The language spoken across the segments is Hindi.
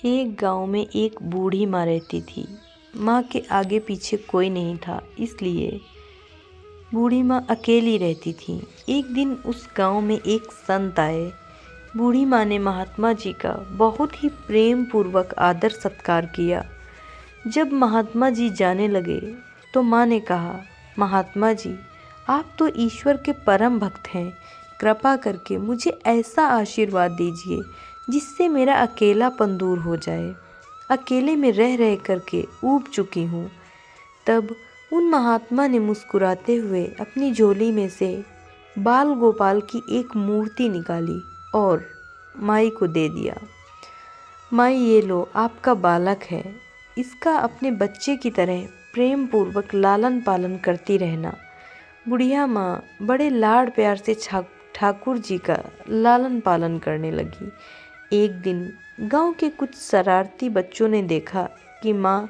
एक गांव में एक बूढ़ी माँ रहती थी। माँ के आगे पीछे कोई नहीं था, इसलिए बूढ़ी माँ अकेली रहती थी। एक दिन उस गांव में एक संत आए। बूढ़ी माँ ने महात्मा जी का बहुत ही प्रेम पूर्वक आदर सत्कार किया। जब महात्मा जी जाने लगे तो माँ ने कहा, महात्मा जी, आप तो ईश्वर के परम भक्त हैं। कृपा करके मुझे ऐसा आशीर्वाद दीजिए जिससे मेरा अकेलापन दूर हो जाए। अकेले में रह रह करके ऊब चुकी हूँ। तब उन महात्मा ने मुस्कुराते हुए अपनी झोली में से बाल गोपाल की एक मूर्ति निकाली और माई को दे दिया। माई, ये लो, आपका बालक है। इसका अपने बच्चे की तरह प्रेम पूर्वक लालन पालन करती रहना। बुढ़िया माँ बड़े लाड़ प्यार से ठाकुर जी का लालन पालन करने लगी। एक दिन गांव के कुछ शरारती बच्चों ने देखा कि माँ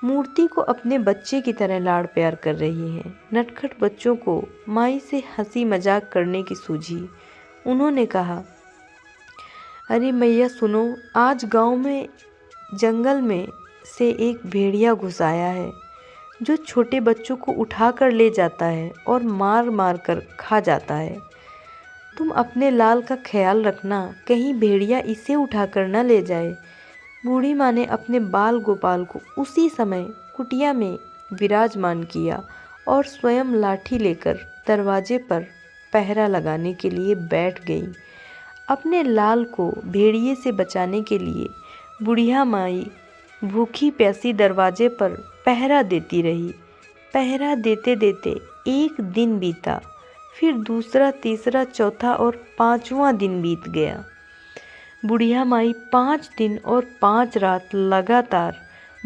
मूर्ति को अपने बच्चे की तरह लाड़ प्यार कर रही है। नटखट बच्चों को माई से हंसी मजाक करने की सूझी। उन्होंने कहा, अरे मैया सुनो, आज गांव में जंगल में से एक भेड़िया घुस आया है जो छोटे बच्चों को उठा कर ले जाता है और मार मार कर खा जाता है। तुम अपने लाल का ख्याल रखना, कहीं भेड़िया इसे उठाकर न ले जाए। बूढ़ी माँ ने अपने बाल गोपाल को उसी समय कुटिया में विराजमान किया और स्वयं लाठी लेकर दरवाजे पर पहरा लगाने के लिए बैठ गई। अपने लाल को भेड़िए से बचाने के लिए बुढ़िया माई भूखी प्यासी दरवाजे पर पहरा देती रही। पहरा देते देते एक दिन बीता, फिर दूसरा, तीसरा, चौथा और 5वां दिन बीत गया। बुढ़िया माई 5 दिन और 5 रात लगातार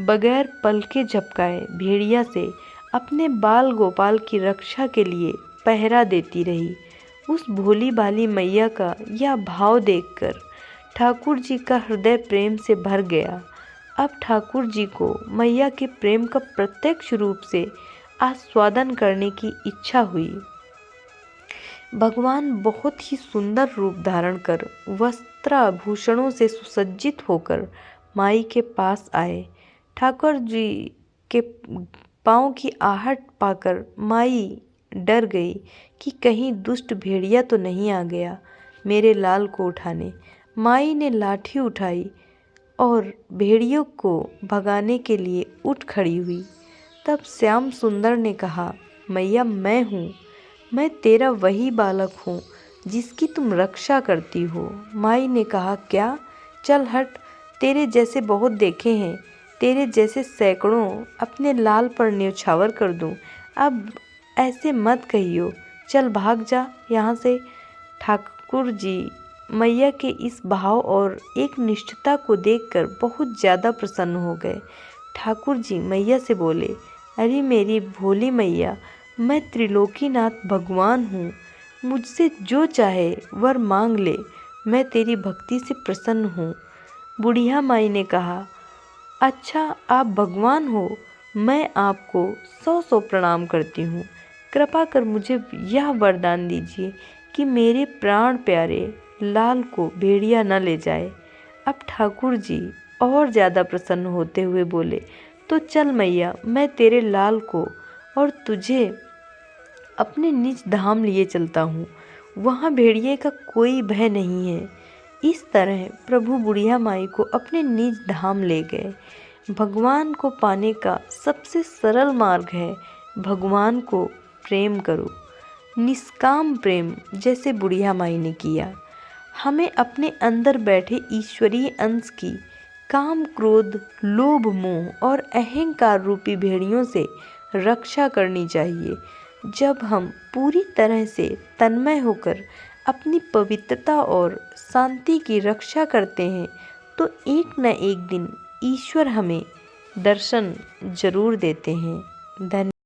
बगैर पलके झपकाए भेड़िया से अपने बाल गोपाल की रक्षा के लिए पहरा देती रही। उस भोली भाली मैया का यह भाव देखकर ठाकुर जी का हृदय प्रेम से भर गया। अब ठाकुर जी को मैया के प्रेम का प्रत्यक्ष रूप से आस्वादन करने की इच्छा हुई। भगवान बहुत ही सुंदर रूप धारण कर वस्त्राभूषणों से सुसज्जित होकर माई के पास आए। ठाकुर जी के पाँव की आहट पाकर माई डर गई कि कहीं दुष्ट भेड़िया तो नहीं आ गया मेरे लाल को उठाने। माई ने लाठी उठाई और भेड़ियों को भगाने के लिए उठ खड़ी हुई। तब श्याम सुंदर ने कहा, मैया, मैं हूँ, मैं तेरा वही बालक हूँ जिसकी तुम रक्षा करती हो। माई ने कहा, क्या? चल हट, तेरे जैसे बहुत देखे हैं, तेरे जैसे सैकड़ों अपने लाल पर न्यौछावर कर दूँ। अब ऐसे मत कहियो, चल भाग जा यहाँ से। ठाकुर जी मैया के इस भाव और एक निष्ठता को देखकर बहुत ज़्यादा प्रसन्न हो गए। ठाकुर जी मैया से बोले, अरे मेरी भोली मैया, मैं त्रिलोकीनाथ भगवान हूँ, मुझसे जो चाहे वर मांग ले, मैं तेरी भक्ति से प्रसन्न हूँ। बुढ़िया माई ने कहा, अच्छा आप भगवान हो, मैं आपको 100 प्रणाम करती हूँ। कृपा कर मुझे यह वरदान दीजिए कि मेरे प्राण प्यारे लाल को भेड़िया न ले जाए। अब ठाकुर जी और ज़्यादा प्रसन्न होते हुए बोले, तो चल मैया, मैं तेरे लाल को और तुझे अपने निज धाम लिए चलता हूँ, वहाँ भेड़िए का कोई भय नहीं है। इस तरह प्रभु बुढ़िया माई को अपने निज धाम ले गए। भगवान को पाने का सबसे सरल मार्ग है भगवान को प्रेम करो, निष्काम प्रेम, जैसे बुढ़िया माई ने किया। हमें अपने अंदर बैठे ईश्वरीय अंश की काम, क्रोध, लोभ, मोह और अहंकार रूपी भेड़ियों से रक्षा करनी चाहिए। जब हम पूरी तरह से तन्मय होकर अपनी पवित्रता और शांति की रक्षा करते हैं तो एक न एक दिन ईश्वर हमें दर्शन जरूर देते हैं। धन्यवाद।